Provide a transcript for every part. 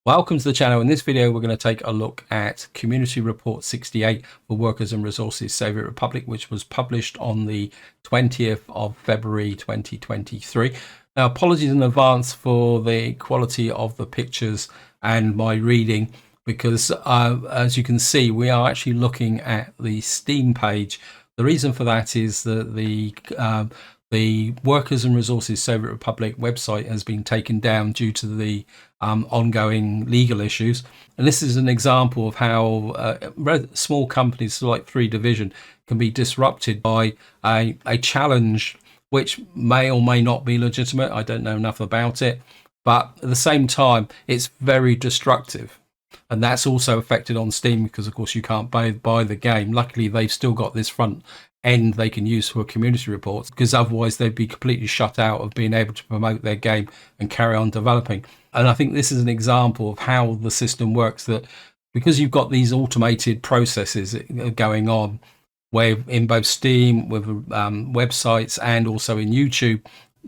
Welcome to the channel. In this video, we're going to take a look at Community Report 68 for Workers and Resources Soviet Republic, which was published on the 20th of February 2023. Now, apologies in advance for the quality of the pictures and my reading, because as you can see, we are actually looking at the Steam page. The reason for that is that the Workers and Resources Soviet Republic website has been taken down due to the ongoing legal issues. And this is an example of how small companies like 3 Division can be disrupted by a challenge which may or may not be legitimate. I don't know enough about it, but at the same time, it's very destructive. And that's also affected on Steam because, of course, you can't buy the game. Luckily, they've still got this front end they can use for community reports, because otherwise they'd be completely shut out of being able to promote their game and carry on developing. And I think this is an example of how the system works, that because you've got these automated processes going on, where in both Steam, with websites, and also in YouTube,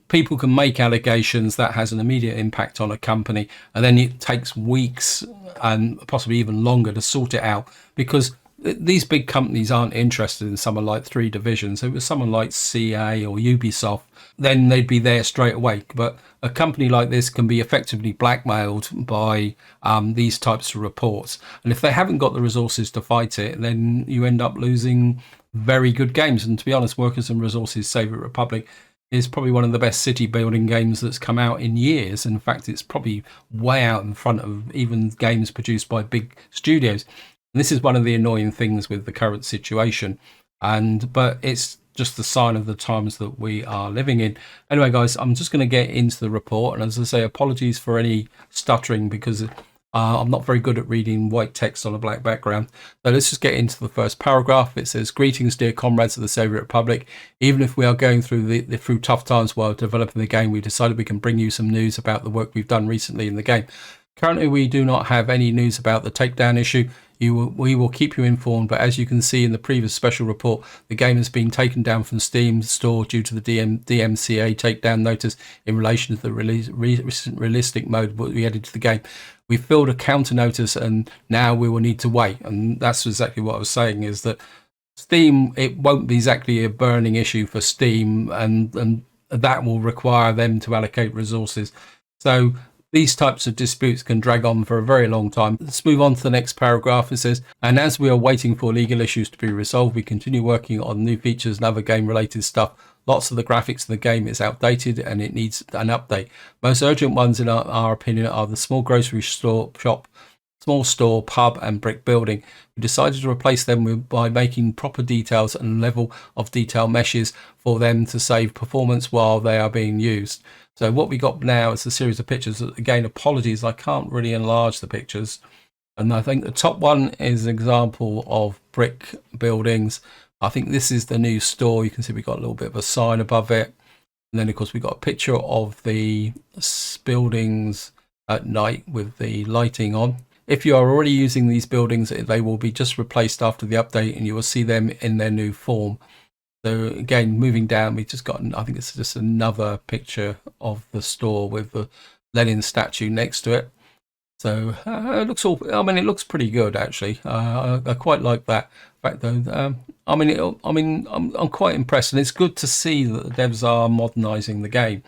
people can make allegations that has an immediate impact on a company, and then it takes weeks and possibly even longer to sort it out, because these big companies aren't interested in someone like 3 Divisions. If it was someone like CA or Ubisoft, then they'd be there straight away. But a company like this can be effectively blackmailed by these types of reports. And if they haven't got the resources to fight it, then you end up losing very good games. And to be honest, Workers and Resources Soviet Republic is probably one of the best city building games that's come out in years. In fact, it's probably way out in front of even games produced by big studios. And this is one of the annoying things with the current situation, but it's just the sign of the times that we are living in. Anyway, guys, I'm just going to get into the report, and as I say, apologies for any stuttering, because I'm not very good at reading white text on a black background. So let's just get into the first paragraph. It says, "Greetings, dear comrades of the Soviet Republic. Even if we are going through through tough times while developing the game, we decided we can bring you some news about the work we've done recently in the game. Currently, we do not have any news about the takedown issue. We will keep you informed, but as you can see in the previous special report, the game has been taken down from Steam store due to the DMCA takedown notice in relation to the realistic mode we added to the game. We filled a counter notice, and now we will need to wait." And that's exactly what I was saying, is that Steam, it won't be exactly a burning issue for Steam, and that will require them to allocate resources. So these types of disputes can drag on for a very long time. Let's move on to the next paragraph. It says, "And as we are waiting for legal issues to be resolved, we continue working on new features and other game-related stuff. Lots of the graphics of the game is outdated and it needs an update. Most urgent ones, in our opinion, are the small grocery shop, small store, pub, and brick building. We decided to replace them by making proper details and level of detail meshes for them to save performance while they are being used." So what we got now is a series of pictures. Again, apologies, I can't really enlarge the pictures. And I think the top one is an example of brick buildings. I think this is the new store. You can see we've got a little bit of a sign above it. And then, of course, we've got a picture of the buildings at night with the lighting on. If you are already using these buildings, they will be just replaced after the update, and you will see them in their new form. So again, moving down, we just got, I think it's just another picture of the store with the Lenin statue next to it. So it looks it looks pretty good, actually. I quite like that. In fact, though, I'm quite impressed, and it's good to see that the devs are modernizing the game,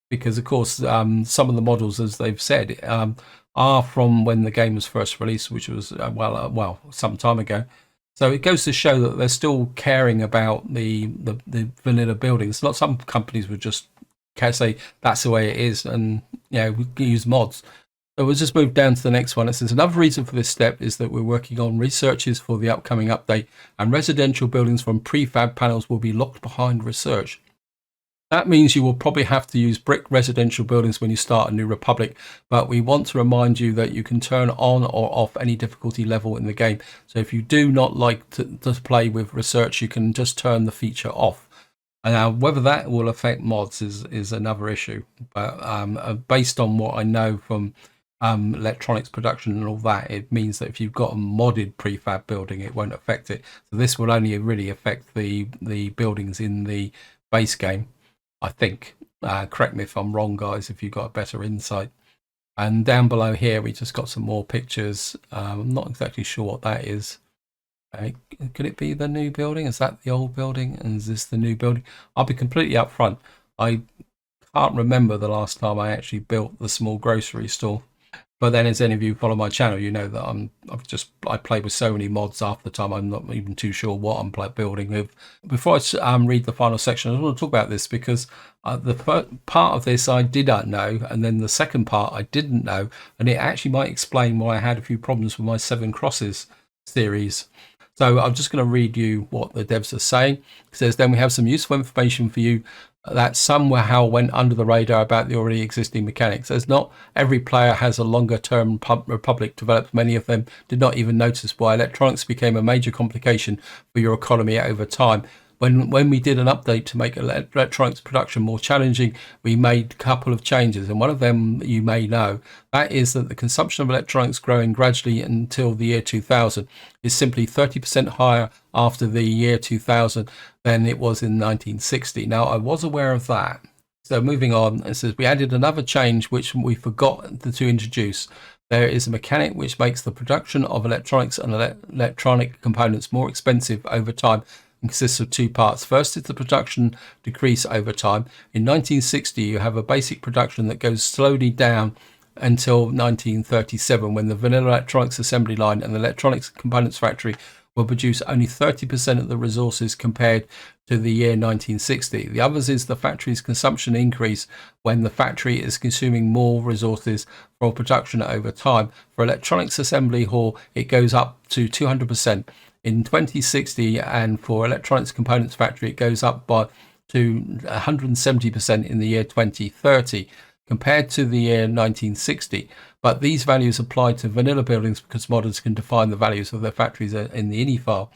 because, of course, some of the models, as they've said, are from when the game was first released, which was some time ago. So it goes to show that they're still caring about the vanilla buildings. Not some companies would just say that's the way it is, and we use mods. So we'll just move down to the next one. It says, "Another reason for this step is that we're working on researches for the upcoming update, and residential buildings from prefab panels will be locked behind research. That means you will probably have to use brick residential buildings when you start a new Republic, but we want to remind you that you can turn on or off any difficulty level in the game. So if you do not like to play with research, you can just turn the feature off." And now, whether that will affect mods is another issue. But based on what I know from electronics production and all that, it means that if you've got a modded prefab building, it won't affect it. So this will only really affect the buildings in the base game, I think. Correct me if I'm wrong, guys, if you've got a better insight. And down below here, we just got some more pictures. I'm not exactly sure what that is. Could it be the new building? Is that the old building? And is this the new building? I'll be completely upfront. I can't remember the last time I actually built the small grocery store. But then, as any of you follow my channel, you know that I play with so many mods half the time I'm not even too sure what I'm building with. Before I read the final section, I want to talk about this because the first part of this I did not know, and then the second part I didn't know, and it actually might explain why I had a few problems with my Seven Crosses series. So I'm just going to read you what the devs are saying. It says, then we have some useful information for you that somehow went under the radar about the already existing mechanics. As not every player has a longer term Republic developed. Many of them did not even notice why electronics became a major complication for your economy over time. When we did an update to make electronics production more challenging, we made a couple of changes, and one of them you may know, that is that the consumption of electronics growing gradually until the year 2000 is simply 30% higher after the year 2000 than it was in 1960. Now, I was aware of that. So moving on, it says we added another change which we forgot to introduce. There is a mechanic which makes the production of electronics and electronic components more expensive over time. And consists of two parts. First is the production decrease over time. In 1960, you have a basic production that goes slowly down until 1937, when the vanilla electronics assembly line and the electronics components factory will produce only 30% of the resources compared to the year 1960. The others is the factory's consumption increase when the factory is consuming more resources for production over time. For electronics assembly hall, it goes up to 200%. In 2060, and for electronics components factory, it goes up to 170% in the year 2030 compared to the year 1960. But these values apply to vanilla buildings because modders can define the values of their factories in the ini file.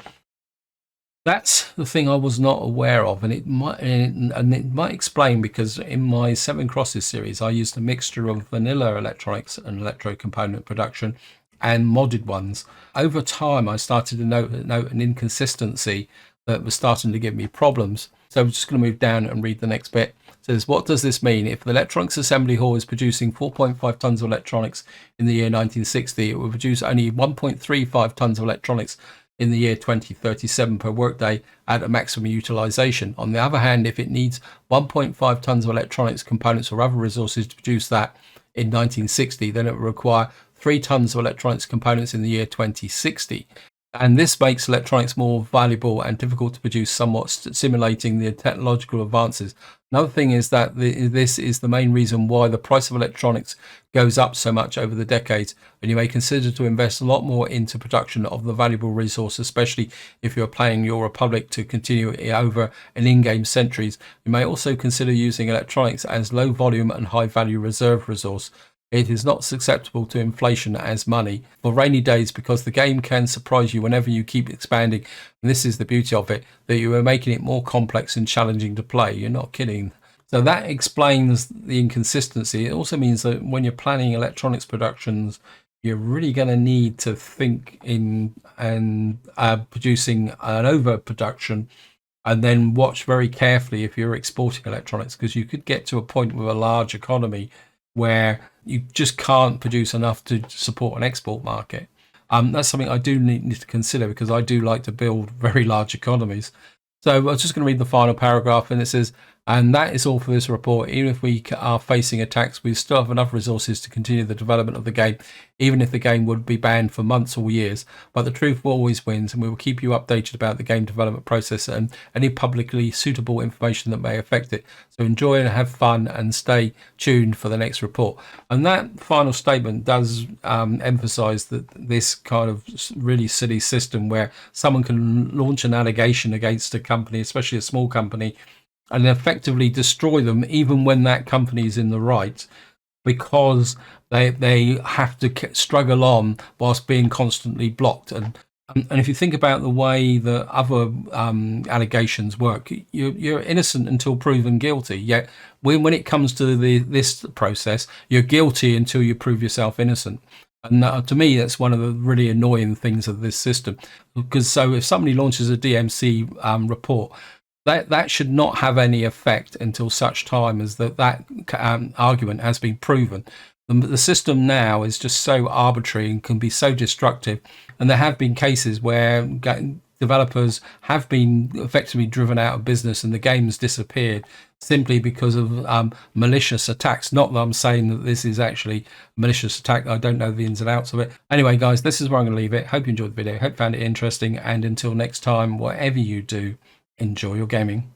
That's the thing I was not aware of, and it might explain because in my Seven Crosses series I used a mixture of vanilla electronics and electro component production and modded ones. Over time, I started to note an inconsistency that was starting to give me problems. So I'm just going to move down and read the next bit. It says, what does this mean? If the electronics assembly hall is producing 4.5 tons of electronics in the year 1960, it will produce only 1.35 tons of electronics in the year 2037 per workday at a maximum utilization. On the other hand, if it needs 1.5 tons of electronics components or other resources to produce that in 1960, then it will require 3 tons of electronics components in the year 2060. And this makes electronics more valuable and difficult to produce, somewhat simulating the technological advances. Another thing is that this is the main reason why the price of electronics goes up so much over the decades, and you may consider to invest a lot more into production of the valuable resource, especially if you're playing your Republic to continue over an in-game centuries. You may also consider using electronics as low volume and high value reserve resource. It is not susceptible to inflation as money for rainy days because the game can surprise you whenever you keep expanding. And this is the beauty of it, that you are making it more complex and challenging to play. You're not kidding. So that explains the inconsistency. It also means that when you're planning electronics productions, you're really going to need to think in and producing an overproduction, and then watch very carefully if you're exporting electronics, because you could get to a point with a large economy where you just can't produce enough to support an export market. That's something I do need to consider because I do like to build very large economies. So I was just going to read the final paragraph, and it says, and that is all for this report. Even if we are facing attacks, we still have enough resources to continue the development of the game, even if the game would be banned for months or years. But the truth always wins, and we will keep you updated about the game development process and any publicly suitable information that may affect it. So enjoy and have fun and stay tuned for the next report. And that final statement does emphasize that this kind of really silly system where someone can launch an allegation against a company, especially a small company, and effectively destroy them even when that company is in the right, because they have to struggle on whilst being constantly blocked. And if you think about the way that other allegations work, you're innocent until proven guilty. Yet when it comes to this process, you're guilty until you prove yourself innocent. And to me, that's one of the really annoying things of this system. Because so if somebody launches a DMC report, that should not have any effect until such time as that argument has been proven. The system now is just so arbitrary and can be so destructive. And there have been cases where developers have been effectively driven out of business and the game's disappeared simply because of malicious attacks. Not that I'm saying that this is actually a malicious attack. I don't know the ins and outs of it. Anyway, guys, this is where I'm going to leave it. Hope you enjoyed the video. Hope you found it interesting. And until next time, whatever you do, enjoy your gaming.